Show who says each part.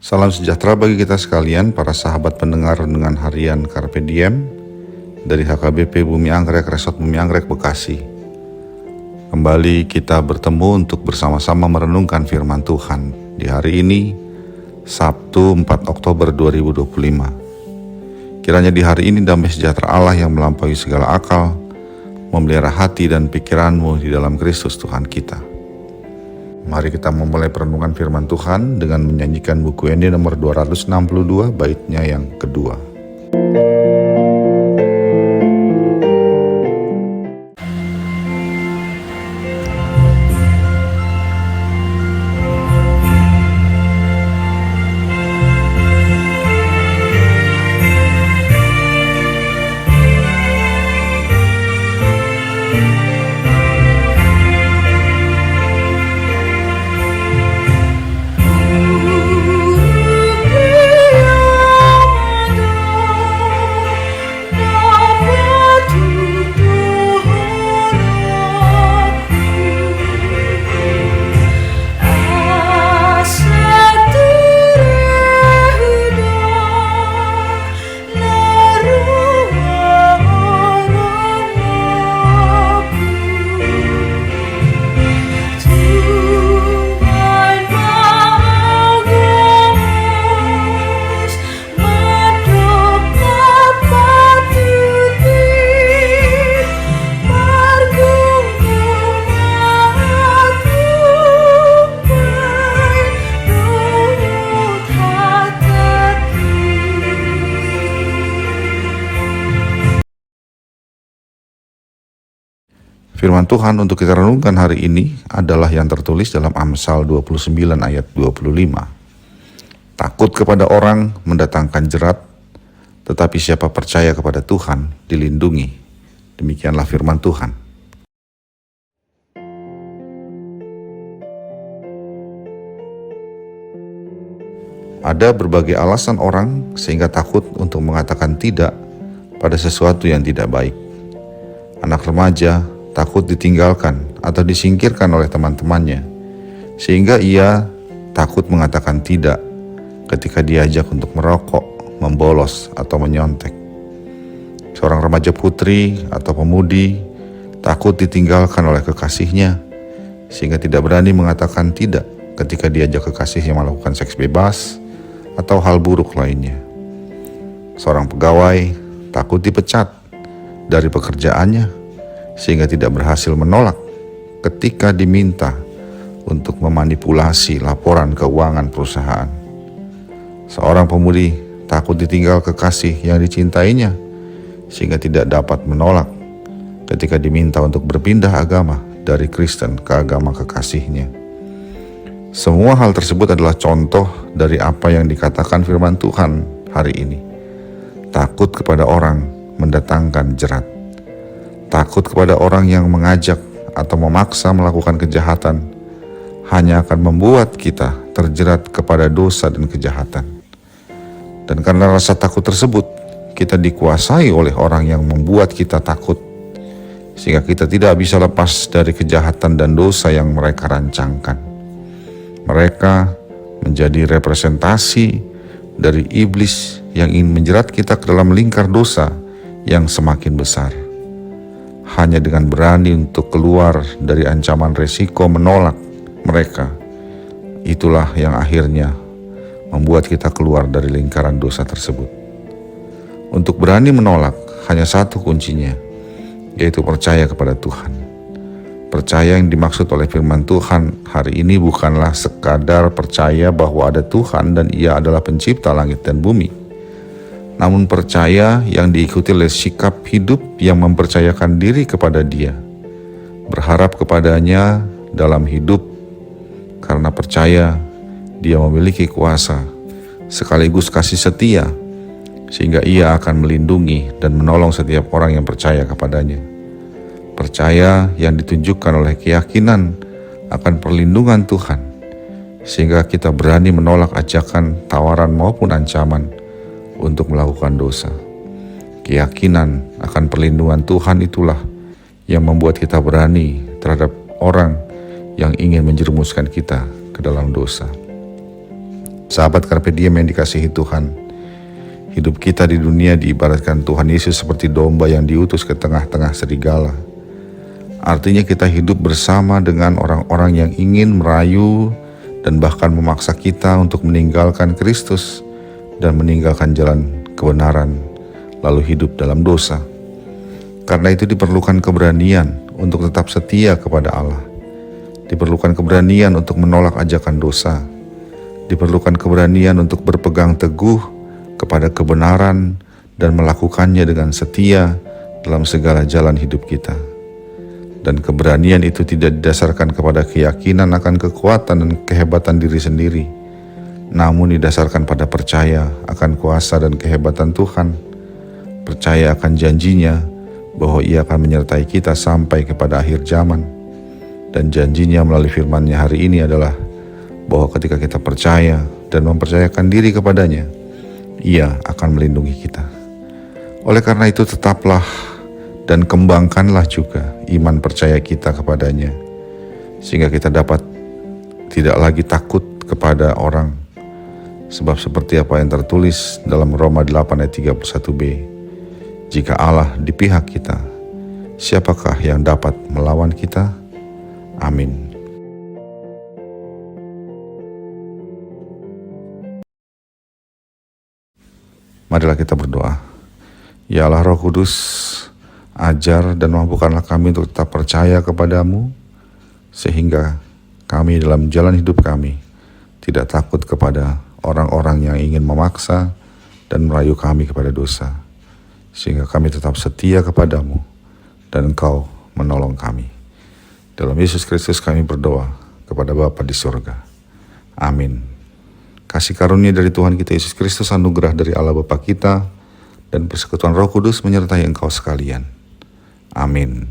Speaker 1: Salam sejahtera bagi kita sekalian, para sahabat pendengar renungan harian Carpe Diem dari HKBP Bumi Anggrek, Resort Bumi Anggrek, Bekasi. Kembali kita bertemu untuk bersama-sama merenungkan firman Tuhan di hari ini, Sabtu 4 Oktober 2025. Kiranya di hari ini damai sejahtera Allah yang melampaui segala akal memelihara hati dan pikiranmu di dalam Kristus Tuhan kita. Mari kita memulai perenungan firman Tuhan dengan menyanyikan buku ini nomor 262 baitnya yang kedua. Firman Tuhan untuk kita renungkan hari ini adalah yang tertulis dalam Amsal 29 ayat 25. Takut kepada orang mendatangkan jerat, tetapi siapa percaya kepada Tuhan dilindungi. Demikianlah firman Tuhan. Ada berbagai alasan orang sehingga takut untuk mengatakan tidak pada sesuatu yang tidak baik. Anak remaja takut ditinggalkan atau disingkirkan oleh teman-temannya, sehingga ia takut mengatakan tidak ketika diajak untuk merokok, membolos, atau menyontek. Seorang remaja putri atau pemudi takut ditinggalkan oleh kekasihnya, sehingga tidak berani mengatakan tidak ketika diajak kekasihnya melakukan seks bebas atau hal buruk lainnya. Seorang pegawai takut dipecat dari pekerjaannya, sehingga tidak berhasil menolak ketika diminta untuk memanipulasi laporan keuangan perusahaan. Seorang pemudi takut ditinggal kekasih yang dicintainya, sehingga tidak dapat menolak ketika diminta untuk berpindah agama dari Kristen ke agama kekasihnya. Semua hal tersebut adalah contoh dari apa yang dikatakan firman Tuhan hari ini. Takut kepada orang mendatangkan jerat. Takut kepada orang yang mengajak atau memaksa melakukan kejahatan hanya akan membuat kita terjerat kepada dosa dan kejahatan. Dan karena rasa takut tersebut, kita dikuasai oleh orang yang membuat kita takut, sehingga kita tidak bisa lepas dari kejahatan dan dosa yang mereka rancangkan. Mereka menjadi representasi dari iblis yang ingin menjerat kita ke dalam lingkar dosa yang semakin besar. Hanya dengan berani untuk keluar dari ancaman resiko menolak mereka, itulah yang akhirnya membuat kita keluar dari lingkaran dosa tersebut. Untuk berani menolak hanya satu kuncinya, yaitu percaya kepada Tuhan. Percaya yang dimaksud oleh firman Tuhan hari ini bukanlah sekadar percaya bahwa ada Tuhan dan Ia adalah pencipta langit dan bumi, namun percaya yang diikuti oleh sikap hidup yang mempercayakan diri kepada Dia, berharap kepadanya dalam hidup karena percaya Dia memiliki kuasa sekaligus kasih setia, sehingga Ia akan melindungi dan menolong setiap orang yang percaya kepadanya. Percaya yang ditunjukkan oleh keyakinan akan perlindungan Tuhan, sehingga kita berani menolak ajakan, tawaran maupun ancaman untuk melakukan dosa. Keyakinan akan perlindungan Tuhan itulah yang membuat kita berani terhadap orang yang ingin menjerumuskan kita ke dalam dosa. Sahabat Carpe Diem yang dikasihi Tuhan, hidup kita di dunia diibaratkan Tuhan Yesus seperti domba yang diutus ke tengah-tengah serigala. Artinya kita hidup bersama dengan orang-orang yang ingin merayu dan bahkan memaksa kita untuk meninggalkan Kristus dan meninggalkan jalan kebenaran, lalu hidup dalam dosa. Karena itu diperlukan keberanian untuk tetap setia kepada Allah. Diperlukan keberanian untuk menolak ajakan dosa. Diperlukan keberanian untuk berpegang teguh kepada kebenaran dan melakukannya dengan setia dalam segala jalan hidup kita. Dan keberanian itu tidak didasarkan kepada keyakinan akan kekuatan dan kehebatan diri sendiri, namun didasarkan pada percaya akan kuasa dan kehebatan Tuhan, percaya akan janjinya bahwa Ia akan menyertai kita sampai kepada akhir zaman. Dan janjinya melalui firman-Nya hari ini adalah bahwa ketika kita percaya dan mempercayakan diri kepadanya, Ia akan melindungi kita. Oleh karena itu tetaplah dan kembangkanlah juga iman percaya kita kepadanya, sehingga kita dapat tidak lagi takut kepada orang. Sebab seperti apa yang tertulis dalam Roma 8 ayat 31b, jika Allah di pihak kita, siapakah yang dapat melawan kita? Amin. Marilah kita berdoa. Ya Allah Roh Kudus, ajar dan mampukanlah kami untuk tetap percaya kepadamu, sehingga kami dalam jalan hidup kami tidak takut kepada orang-orang yang ingin memaksa dan merayu kami kepada dosa, sehingga kami tetap setia kepadamu dan Engkau menolong kami. Dalam Yesus Kristus kami berdoa kepada Bapa di surga. Amin. Kasih karunia dari Tuhan kita Yesus Kristus, anugerah dari Allah Bapa kita, dan persekutuan Roh Kudus menyertai engkau sekalian. Amin.